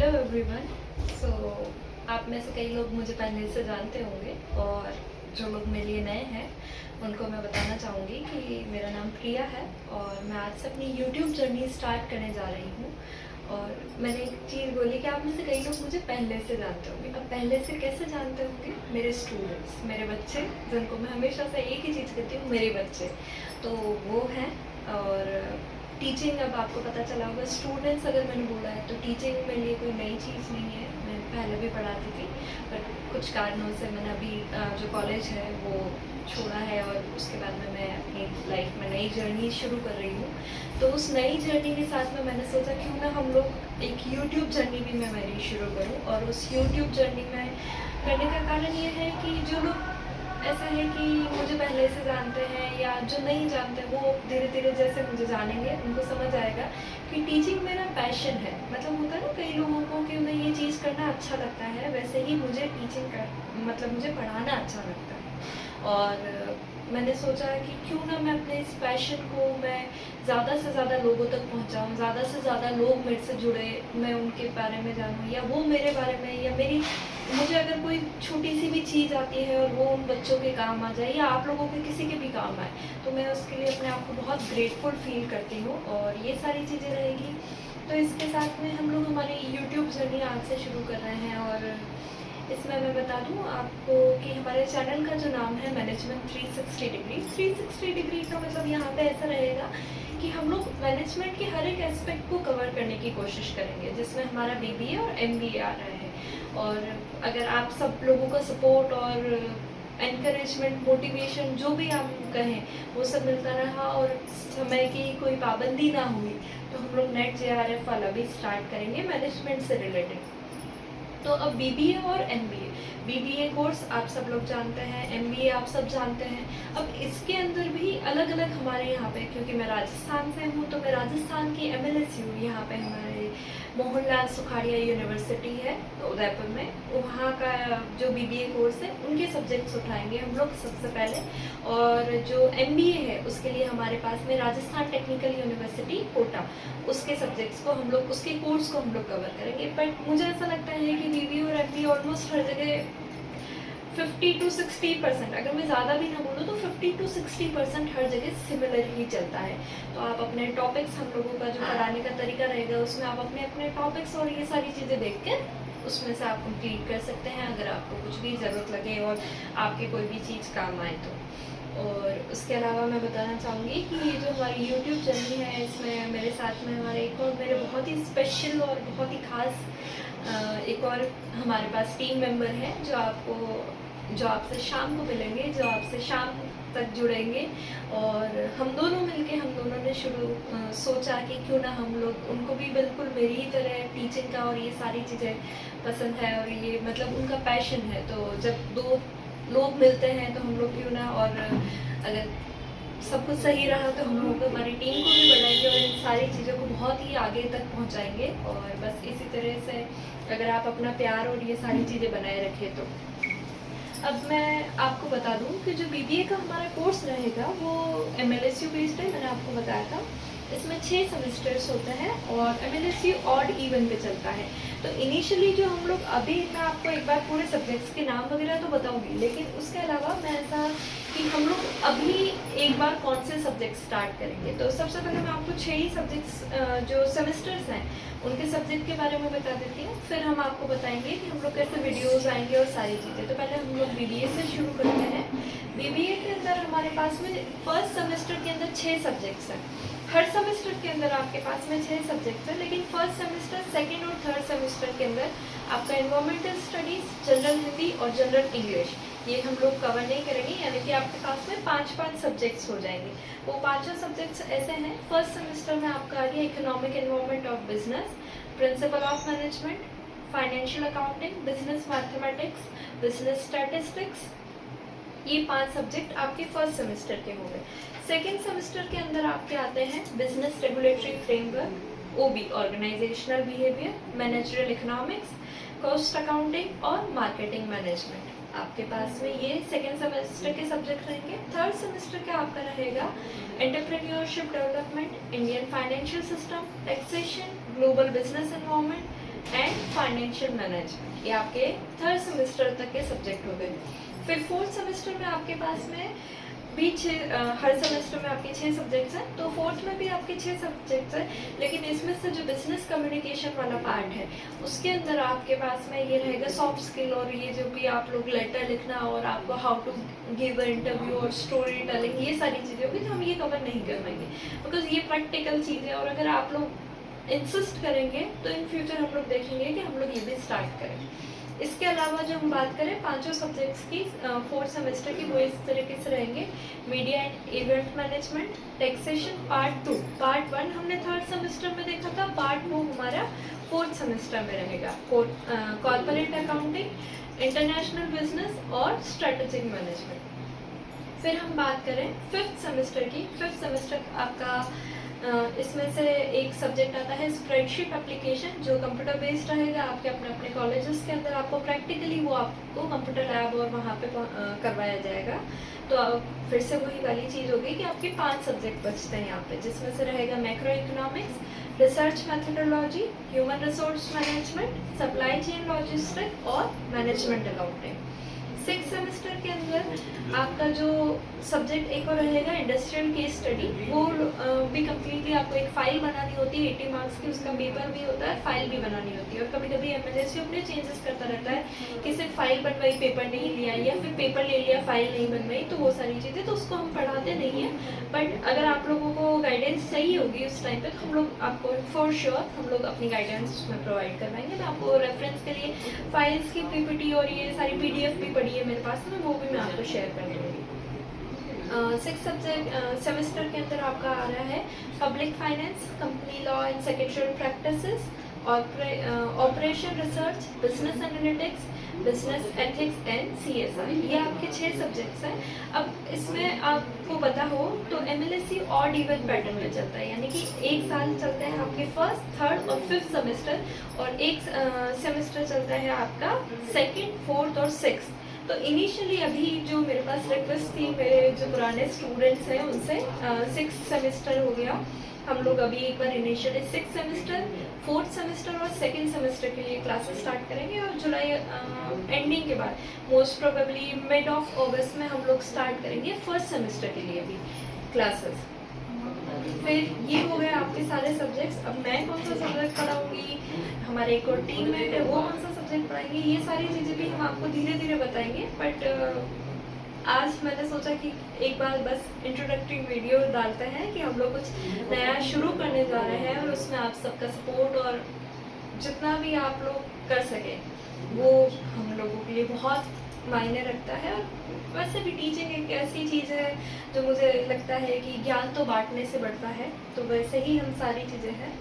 Hello everyone. सो आप में से कई लोग मुझे पहले से जानते होंगे और जो लोग मेरे लिए नए हैं उनको मैं बताना चाहूँगी कि मेरा नाम प्रिया है और मैं आज से अपनी यूट्यूब जर्नी स्टार्ट करने जा रही हूँ। और मैंने एक चीज़ बोली कि आप में से कई लोग मुझे पहले से जानते होंगे। अब पहले से कैसे जानते होंगे? मेरे स्टूडेंट्स, मेरे बच्चे, जिनको मैं हमेशा से एक ही चीज़ कहती हूँ, मेरे बच्चे। तो वो हैं। और टीचिंग, अब आपको पता चला होगा, स्टूडेंट्स अगर मैंने बोला है तो टीचिंग मेरे लिए कोई नई चीज़ नहीं है। मैं पहले भी पढ़ाती थी, पर कुछ कारणों से मैंने अभी जो कॉलेज है वो छोड़ा है और उसके बाद में मैं अपनी लाइफ में नई जर्नी शुरू कर रही हूँ। तो उस नई जर्नी के साथ में मैंने सोचा क्यों ना हम लोग एक यूट्यूब जर्नी भी मैं मेरी शुरू करूँ। और उस यूट्यूब जर्नी में करने का कारण ये है कि जो लोग ऐसा है कि मुझे पहले से जानते हैं या जो नहीं जानते वो धीरे धीरे जैसे मुझे जानेंगे उनको समझ आएगा कि टीचिंग मेरा पैशन है। मतलब होता है ना कई लोगों को कि उन्हें ये चीज़ करना अच्छा लगता है, वैसे ही मुझे टीचिंग कर मतलब मुझे पढ़ाना अच्छा लगता है। और मैंने सोचा कि क्यों ना मैं अपने इस पैशन को मैं ज़्यादा से ज़्यादा लोगों तक पहुंचाऊं, ज़्यादा से ज़्यादा लोग मेरे से जुड़े, मैं उनके बारे में जानूं या वो मेरे बारे में, या मुझे अगर कोई छोटी सी भी चीज़ आती है और वो उन बच्चों के काम आ जाए या आप लोगों के किसी के भी काम आए, तो मैं उसके लिए अपने आप को बहुत ग्रेटफुल फील करती हूँ। और ये सारी चीज़ें रहेगी। तो इसके साथ में हम लोग हमारी यूट्यूब जर्नी आज से शुरू कर रहे हैं। और इसमें मैं बता दूं आपको कि हमारे चैनल का जो नाम है मैनेजमेंट 360 डिग्री। 360 डिग्री का मतलब यहाँ पे ऐसा रहेगा कि हम लोग मैनेजमेंट के हर एक एस्पेक्ट को कवर करने की कोशिश करेंगे, जिसमें हमारा बीबीए और एमबीए आ रहा है। और अगर आप सब लोगों का सपोर्ट और एनकरेजमेंट, मोटिवेशन, जो भी आप कहें, वो सब मिलता रहा और समय की कोई पाबंदी ना हुई, तो हम लोग नेट जेआरएफ वाला भी स्टार्ट करेंगे मैनेजमेंट से रिलेटेड। तो अब बीबीए और एमबीए, बीबीए कोर्स आप सब लोग जानते हैं, एमबीए आप सब जानते हैं। अब इसके अंदर भी अलग अलग हमारे यहाँ पे, क्योंकि मैं राजस्थान से हूँ तो मैं राजस्थान की एमएलएसयू, यहाँ पे हमारे मोहनलाल सुखाड़िया यूनिवर्सिटी है उदयपुर में, वहाँ का जो बीबीए कोर्स है उनके सब्जेक्ट्स उठाएंगे हम लोग सबसे पहले। और जो एमबीए है उसके लिए हमारे पास में राजस्थान टेक्निकल यूनिवर्सिटी कोटा, उसके सब्जेक्ट्स को हम लोग, उसके कोर्स को हम लोग कवर करेंगे। बट मुझे ऐसा लगता है कि बीबीए और एमबीए ऑलमोस्ट हर जगह 50 to 60%, अगर मैं ज़्यादा भी ना बोलूँ तो 50 to 60% हर जगह सिमिलर ही चलता है। तो आप अपने टॉपिक्स, हम लोगों का जो पढ़ाने का तरीका रहेगा उसमें आप अपने अपने टॉपिक्स और ये सारी चीज़ें देख कर उसमें से आप कंप्लीट कर सकते हैं, अगर आपको कुछ भी ज़रूरत लगे और आपके कोई भी चीज़ काम आए तो। और उसके अलावा मैं बताना चाहूँगी कि ये जो हमारी यूट्यूब जर्नी है, इसमें मेरे साथ में हमारे एक और मेरे बहुत ही स्पेशल और बहुत ही खास एक और हमारे पास टीम मेंबर हैं जो आपसे शाम को मिलेंगे, जो आपसे शाम तक जुड़ेंगे। और हम दोनों ने सोचा कि क्यों ना हम लोग, उनको भी बिल्कुल मेरी ही तरह टीचिंग का और ये सारी चीज़ें पसंद है और ये मतलब उनका पैशन है। तो जब दो लोग मिलते हैं तो हम लोग क्यों ना, और अगर सब कुछ सही रहा तो हम लोग हमारी टीम को भी बढ़ाएंगे और इन सारी चीज़ों को बहुत ही आगे तक पहुंचाएंगे। और बस इसी तरह से अगर आप अपना प्यार और ये सारी चीज़ें बनाए रखें तो। अब मैं आपको बता दूं कि जो बीबीए का हमारा कोर्स रहेगा वो एमएलएसयू बेस्ड है, मैंने आपको बताया था। इसमें 6 सेमेस्टर्स होते हैं और एमएलएसयू ऑड इवन पे चलता है। तो इनिशियली जो हम लोग, अभी मैं आपको एक बार पूरे सब्जेक्ट्स के नाम वगैरह तो बताऊंगी, लेकिन उसके अलावा मैं ऐसा कि हम लोग अभी एक बार कौन से सब्जेक्ट स्टार्ट करेंगे। तो सबसे पहले मैं आपको 6 ही सब्जेक्ट्स जो सेमेस्टर्स हैं उनके सब्जेक्ट के बारे में बता देती हूँ, फिर हम आपको बताएंगे कि हम लोग कैसे वीडियोस आएंगे और सारी चीज़ें। तो पहले हम लोग बीबीए से शुरू करते हैं। बीबीए के अंदर हमारे पास में फर्स्ट सेमेस्टर के अंदर 6 सब्जेक्ट्स हैं। हर सेमेस्टर के अंदर आपके पास में 6 सब्जेक्ट्स हैं, लेकिन फर्स्ट सेमेस्टर, सेकेंड और थर्ड सेमेस्टर के अंदर आपका एनवायरमेंटल स्टडीज़, जनरल हिंदी और जनरल इंग्लिश, ये हम लोग कवर नहीं करेंगे। यानी कि आपके पास में 5-5 सब्जेक्ट्स हो जाएंगे। वो 5 सब्जेक्ट्स ऐसे हैं। फर्स्ट सेमेस्टर में आपका आ गया economic environment of business, principle of management, financial accounting, business mathematics, business statistics. ये 5 सब्जेक्ट आपके फर्स्ट सेमेस्टर के हो गए। सेकेंड सेमेस्टर के अंदर आपके आते हैं business regulatory framework, OB organisational behaviour, managerial economics, cost accounting और मार्केटिंग मैनेजमेंट। आपके पास में ये सेकेंड सेमेस्टर के सब्जेक्ट रहेंगे। थर्ड सेमेस्टर का आपका रहेगा entrepreneurship development, Indian financial system, taxation, global business environment, and financial management. ये आपके थर्ड सेमेस्टर तक के सब्जेक्ट हो गए। फिर फोर्थ सेमेस्टर में आपके पास में भी हर सेमेस्टर में आपके 6 सब्जेक्ट्स हैं, तो फोर्थ में भी आपके 6 सब्जेक्ट्स हैं, लेकिन इसमें से जो बिजनेस कम्युनिकेशन वाला पार्ट है उसके अंदर आपके पास में ये रहेगा सॉफ्ट स्किल, और ये जो भी आप लोग लेटर लिखना और आपको how to give a interview और स्टोरी टेलिंग, ये सारी चीज़ें होगी जो हम ये कवर नहीं कर पाएंगे बिकॉज ये प्रैक्टिकल चीज़ है। और अगर आप लोग इंसिस्ट करेंगे तो इन फ्यूचर हम लोग देखेंगे कि हम लोग ये भी स्टार्ट करें। इसके अलावा जो हम बात करें 5 सब्जेक्ट्स की फोर्थ सेमेस्टर की, वो इस तरीके से रहेंगे। Media and event management, taxation part 2, part 1 हमने थर्ड सेमेस्टर में देखा था, पार्ट 2 हमारा फोर्थ सेमेस्टर में रहेगा। कॉर्पोरेट अकाउंटिंग, इंटरनेशनल बिजनेस और स्ट्रेटेजिक मैनेजमेंट। फिर हम बात करें फिफ्थ सेमेस्टर की। फिफ्थ सेमेस्टर आपका इसमें से एक सब्जेक्ट आता है स्प्रेडशीट एप्लीकेशन, जो कंप्यूटर बेस्ड रहेगा। आपके अपने अपने कॉलेजेस के अंदर आपको प्रैक्टिकली वो आपको कंप्यूटर लैब और वहाँ पे करवाया जाएगा। तो फिर से वही वाली चीज़ होगी कि आपके 5 सब्जेक्ट बचते हैं यहाँ पे, जिसमें से रहेगा macro economics, research methodology, human resource management, supply chain logistic और मैनेजमेंट अकाउंटिंग। सिक्स सेमेस्टर के अंदर आपका जो सब्जेक्ट एक और रहेगा इंडस्ट्रियल केस स्टडी, वो भी कम्प्लीटली आपको एक फाइल बनानी होती है 80 मार्क्स की, उसका पेपर भी होता है, फाइल भी बनानी होती है। और कभी कभी एमएलएसी अपने चेंजेस करता रहता है कि सिर्फ फाइल बनवाई पेपर नहीं लिया, या फिर पेपर ले लिया फाइल नहीं बनवाई, तो वो सारी चीज़ें तो उसको हम पढ़ाते नहीं हैं। बट अगर आप लोगों को गाइडेंस चाहिए होगी उस टाइम पे, तो हम लोग आपको फॉर श्योर हम लोग अपनी गाइडेंस उसमें प्रोवाइड करवाएंगे। मैं आपको रेफरेंस के लिए फाइल्स की पीपीटी और ये सारी पीडीएफ भी पड़ी है मेरे पास में, वो भी मैं आपको शेयर कर दूँगी। सिक्स सब्जेक्ट सेमेस्टर के अंदर आपका आ रहा है public finance, company law and secretarial practices, operation research, business analytics, business ethics and CSR. ये आपके 6 सब्जेक्ट्स हैं। अब इसमें आपको पता हो तो एमएलएससी ऑड इवन पैटर्न में चलता है, यानी कि एक साल चलता है आपके फर्स्ट, थर्ड और फिफ्थ सेमेस्टर, और एक सेमेस्टर चलता है आपका सेकेंड, फोर्थ और सिक्स्थ। तो इनिशियली अभी जो मेरे पास रिक्वेस्ट थी मेरे जो पुराने स्टूडेंट्स हैं उनसे, 6 सेमेस्टर हो गया, हम लोग अभी एक बार इनिशियली 6 सेमेस्टर, 4th सेमेस्टर और 2nd सेमेस्टर के लिए क्लासेस स्टार्ट करेंगे। और जुलाई एंडिंग के बाद मोस्ट प्रोबेबली मिड ऑफ अगस्त में हम लोग स्टार्ट करेंगे 1st सेमेस्टर के लिए भी क्लासेस। फिर ये हो गए आपके सारे सब्जेक्ट्स। अब मैं कौन सा सब्जेक्ट पढ़ाऊँगी, हमारे एक और टीममेट है वो कौन सा सब्जेक्ट पढ़ाएंगे, ये सारी चीज़ें भी हम आपको धीरे धीरे बताएंगे। बट आज मैंने सोचा कि एक बार बस इंट्रोडक्टरी वीडियो डालते हैं कि हम लोग कुछ नया शुरू करने जा रहे हैं, और उसमें आप सबका सपोर्ट और जितना भी आप लोग कर सकें वो हम लोगों के लिए बहुत मायने रखता है। और वैसे भी टीचिंग एक ऐसी चीज़ है जो मुझे लगता है कि ज्ञान तो बांटने से बढ़ता है, तो वैसे ही हम सारी चीज़ें हैं।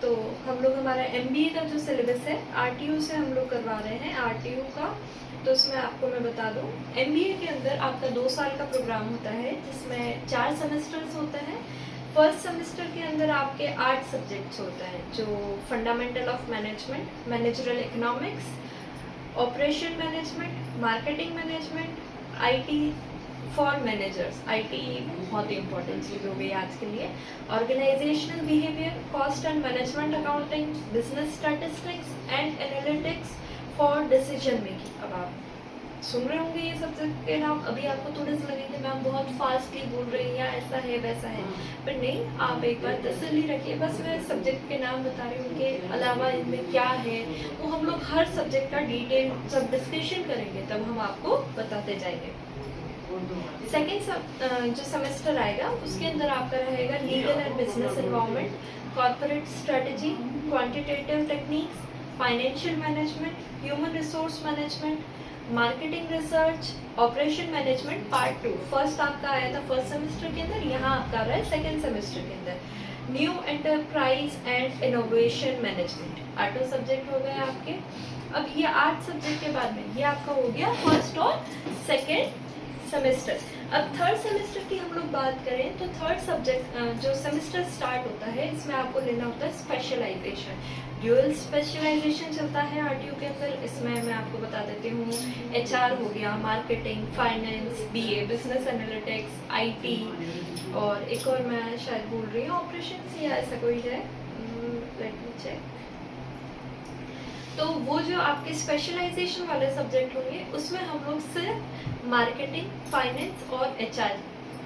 तो हम लोग हमारा MBA का जो सिलेबस है RTU से हम लोग करवा रहे हैं, RTU का। तो उसमें आपको मैं बता दूं, MBA के अंदर आपका 2 साल का प्रोग्राम होता है जिसमें 4 सेमेस्टर्स होते हैं। फर्स्ट सेमेस्टर के अंदर आपके 8 सब्जेक्ट्स होते हैं, जो fundamental of management, managerial economics, operation management, marketing management, IT for managers, IT बहुत ही इंपॉर्टेंट चीज़ हो गई आज के लिए, organisational behaviour, cost and management accounting, business statistics and analytics for decision making. अब आप सुन रहे होंगे ये सब्जेक्ट के नाम, अभी आपको थोड़े से लगेंगे मैम बहुत फास्टली बोल रही हैं या ऐसा है वैसा है, पर नहीं, आप एक बार तसल्ली रखिए। बस मैं सब्जेक्ट के नाम बता रही हूँ, उनके अलावा इनमें क्या है वो हम लोग हर सब्जेक्ट का डिटेल जब डिस्कशन करेंगे तब हम आपको बताते जाएंगे। सेकेंड जो सेमेस्टर आएगा उसके अंदर आपका रहेगा legal and business environment, corporate strategy, quantitative techniques, financial management, human resource management, marketing research, operation management part 2। First आपका आया था फर्स्ट सेमेस्टर के अंदर, यहाँ आपका आ रहा है सेकेंड सेमेस्टर के अंदर। New enterprise and innovation management, 8 subject हो गए आपके। अब ये 8 सब्जेक्ट के बाद में ये आपका हो गया फर्स्ट और सेकेंड सेमेस्टर। अब थर्ड सेमेस्टर की हम लोग बात करें तो थर्ड सब्जेक्ट जो सेमेस्टर स्टार्ट होता है इसमें आपको लेना होता है स्पेशलाइजेशन। ड्यूअल स्पेशलाइजेशन चलता है RTU के अंदर। इसमें मैं आपको बता देती हूँ, HR हो गया, marketing, finance, BA, business analytics, IT, और एक और मैं शायद भूल रही हूँ ऑपरेशन या ऐसा कोई है, लेट मी चेक। तो वो जो आपके स्पेशलाइजेशन वाले सब्जेक्ट होंगे उसमें हम लोग सिर्फ मार्केटिंग, फाइनेंस और एचआर,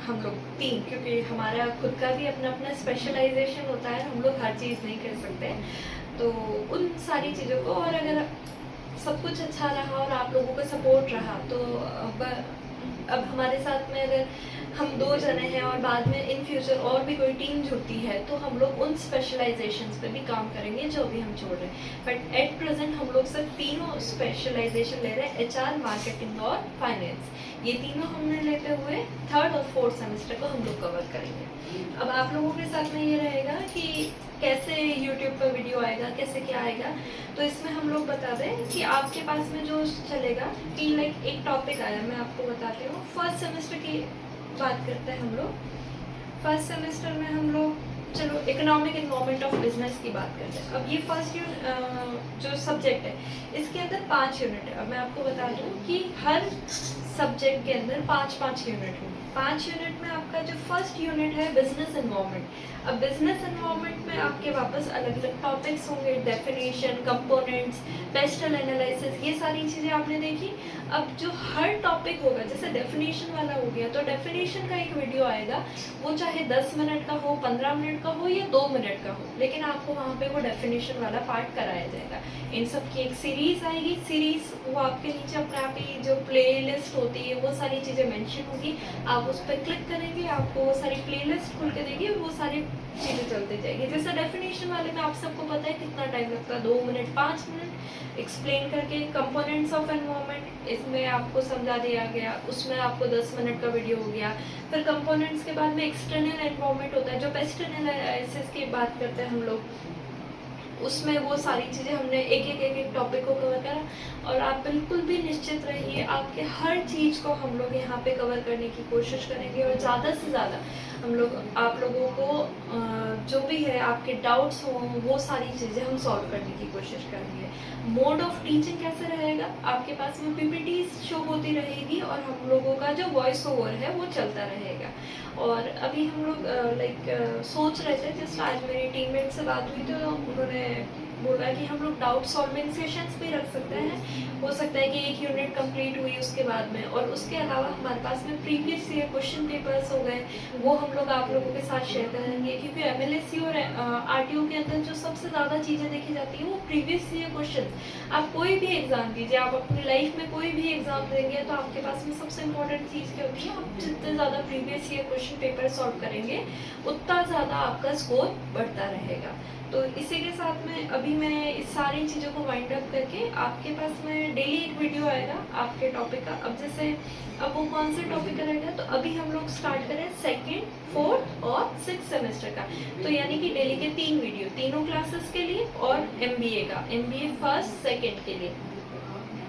हम लोग तीन, क्योंकि हमारा खुद का भी अपना अपना स्पेशलाइजेशन होता है, हम लोग हर चीज़ नहीं कर सकते। तो उन सारी चीज़ों को, और अगर सब कुछ अच्छा रहा और आप लोगों का सपोर्ट रहा तो अब हमारे साथ में अगर हम 2 जने हैं और बाद में इन फ्यूचर और भी कोई टीम जुड़ती है तो हम लोग उन स्पेशलाइजेशंस पे भी काम करेंगे जो भी हम छोड़ रहे हैं। बट एट प्रेजेंट हम लोग सिर्फ तीनों स्पेशलाइजेशन ले रहे हैं, एचआर, मार्केटिंग और फाइनेंस। ये तीनों हमने लेते हुए 3rd और 4th सेमेस्टर को हम लोग कवर करेंगे। अब आप लोगों के साथ में ये रहेगा कि कैसे यूट्यूब पर वीडियो आएगा, कैसे क्या आएगा। तो इसमें हम लोग बता दें कि आपके पास में जो चलेगा कि लाइक एक टॉपिक आया, मैं आपको बताती हूँ। फर्स्ट सेमेस्टर की बात करते हैं हम लोग। फर्स्ट सेमेस्टर में हम लोग चलो इकोनॉमिक एनवायरनमेंट ऑफ बिजनेस की बात करते हैं। अब ये फर्स्ट जो सब्जेक्ट है इसके अंदर 5 यूनिट है। अब मैं आपको बता दूँ कि हर सब्जेक्ट के अंदर 5-5 यूनिट होंगे। 5 यूनिट में आपका जो फर्स्ट यूनिट है बिजनेस एनवायरनमेंट। अब बिजनेस एनवायरनमेंट में आपके वापस अलग अलग टॉपिक्स होंगे, डेफिनेशन, कंपोनेंट्स, पेस्टल एनालिसिस, ये सारी चीज़ें आपने देखी। अब जो हर टॉपिक होगा, जैसे डेफिनेशन वाला हो गया तो डेफिनेशन का एक वीडियो आएगा, वो चाहे 10 मिनट का हो, 15 मिनट का हो या 2 मिनट का हो, लेकिन आपको वहाँ पे वो डेफिनेशन वाला पार्ट कराया जाएगा। इन सब की एक सीरीज़ आएगी। सीरीज़ वो आपके नीचे अपने आप ही जो प्लेलिस्ट होती है वो सारी चीज़ें मेंशन होगी, आप उस पर क्लिक करेंगे, आपको वो सारी प्लेलिस्ट खुल के देगी, वो सारी चीज़ें चलती जाएगी। जैसे डेफिनेशन वाले में आप सबको पता है कितना टाइम लगता है, 2 मिनट 5 मिनट एक्सप्लेन करके। कंपोनेंट्स ऑफ एनवायरनमेंट, इसमें आपको समझा दिया गया, उसमें आपको 10 मिनट का वीडियो हो गया। फिर कंपोनेंट्स के बाद में एक्सटर्नल एनवायरनमेंट होता है, जो पेस्ट एनालिसिस की बात करते हैं हम लोग, उसमें वो सारी चीज़ें हमने एक टॉपिक को कवर करा। और आप बिल्कुल भी निश्चित रहिए, आपके हर चीज़ को हम लोग यहाँ पे कवर करने की कोशिश करेंगे और ज़्यादा से ज़्यादा हम लोग आप लोगों को जो भी है आपके डाउट्स हों वो सारी चीज़ें हम सॉल्व करने की कोशिश करेंगे। मोड ऑफ टीचिंग कैसे रहेगा, आपके पास में पीपीटी शो होती रहेगी और हम लोगों का जो वॉइस ओवर है वो चलता रहेगा। और अभी हम लोग सोच रहे थे, जस्ट आज मेरी टीममेट से बात हुई तो उन्होंने बोला कि हम लोग डाउट सॉल्विंग सेशंस भी रख सकते हैं। हो सकता है कि एक यूनिट कंप्लीट हुई उसके बाद में, और उसके अलावा हमारे पास में प्रीवियस ईयर क्वेश्चन पेपर्स हो गए, वो हम लोग आप लोगों के साथ शेयर करेंगे। क्योंकि एमएलएससी और आरटीओ के अंदर जो सबसे ज़्यादा चीज़ें देखी जाती है वो प्रीवियस ईयर क्वेश्चन। आप कोई भी एग्ज़ाम दीजिए, आप अपनी लाइफ में कोई भी एग्ज़ाम देंगे तो आपके पास में सबसे इम्पोर्टेंट चीज़ क्या होती है, आप जितने ज़्यादा previous year question paper solve करेंगे उतना ज़्यादा आपका स्कोर बढ़ता रहेगा। तो इसी के साथ में अभी मैं इस सारी चीज़ों को वाइंड अप करके आपके पास में डेली एक वीडियो आएगा आपके टॉपिक का। अब जैसे अब वो कौन से टॉपिक का रहेगा, तो अभी हम लोग स्टार्ट करें 2nd, 4th और 6th सेमेस्टर का। तो यानी कि डेली के 3 वीडियो, तीनों क्लासेस के लिए, और एमबीए का, एमबीए 1st 2nd के लिए।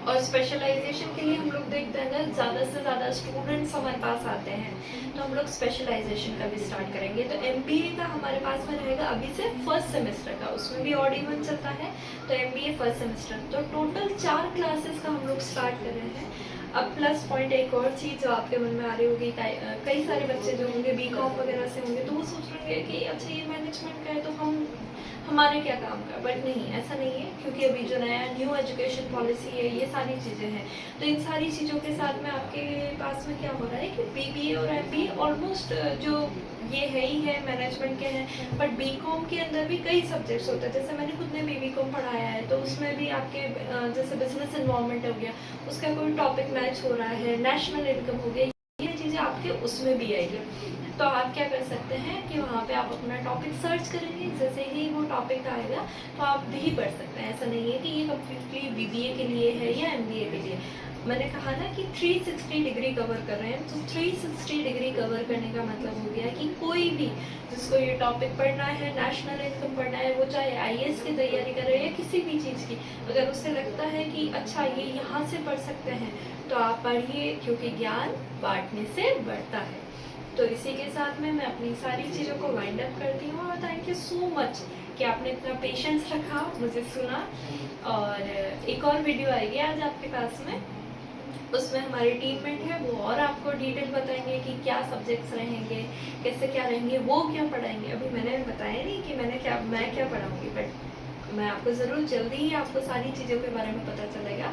और स्पेशलाइजेशन के लिए हम लोग देखते हैं ना, ज़्यादा से ज़्यादा स्टूडेंट्स हमारे पास आते हैं तो हम लोग स्पेशलाइजेशन का भी स्टार्ट करेंगे। तो एमबीए का हमारे पास में रहेगा अभी से 1st सेमेस्टर का, उसमें भी ऑड इवन चलता है। तो एमबीए 1st सेमेस्टर, तो टोटल 4 क्लासेस का हम लोग स्टार्ट कर रहे हैं। अब प्लस पॉइंट एक और चीज़ जो आपके मन में आ रही होगी, कई सारे बच्चे जो होंगे बीकॉम वगैरह से होंगे तो वो सोच रहे हैं कि अच्छा ये मैनेजमेंट का है तो हमारे क्या काम का। बट नहीं, ऐसा नहीं है, क्योंकि अभी जो नया न्यू एजुकेशन पॉलिसी है ये सारी चीज़ें हैं। तो इन सारी चीज़ों के साथ में आपके पास में क्या हो रहा है कि बीबीए और एमबीए ऑलमोस्ट जो ये है ही है, मैनेजमेंट के हैं। बट बीकॉम के अंदर भी कई सब्जेक्ट्स होते हैं, जैसे मैंने खुद ने बीकॉम पढ़ाया है तो उसमें भी आपके जैसे बिजनेस एनवायरनमेंट हो गया, उसका कोई टॉपिक मैच हो रहा है, नेशनल इनकम हो गया, ये चीज़ें आपके उसमें भी आएगी। तो आप क्या कर सकते हैं कि वहाँ पे आप अपना टॉपिक सर्च करेंगे, जैसे ही वो टॉपिक आएगा तो आप भी पढ़ सकते हैं। ऐसा नहीं है कि ये कम्प्लीटली बीबीए के लिए है या एमबीए के लिए। मैंने कहा ना कि 360 डिग्री कवर कर रहे हैं, तो 360 डिग्री कवर करने का मतलब हो गया कि कोई भी जिसको ये टॉपिक पढ़ना है, नेशनल इनकम पढ़ना है, वो चाहे आईएएस की तैयारी करे या किसी भी चीज़ की, अगर उसे लगता है कि अच्छा ये यहाँ से पढ़ सकते हैं तो आप पढ़िए, क्योंकि ज्ञान बांटने से बढ़ता है। तो इसी के साथ में मैं अपनी सारी चीज़ों को वाइंड अप करती हूँ, और थैंक यू सो मच कि आपने इतना पेशेंस रखा, मुझे सुना। और एक और वीडियो आएगी आज आपके पास में, उसमें हमारे टीममेट है वो और आपको डिटेल बताएंगे कि क्या सब्जेक्ट्स रहेंगे, कैसे क्या रहेंगे, वो क्या पढ़ाएंगे। अभी मैंने बताया नहीं कि मैं क्या पढ़ाऊँगी, बट मैं आपको ज़रूर जल्दी ही आपको सारी चीज़ों के बारे में पता चलेगा।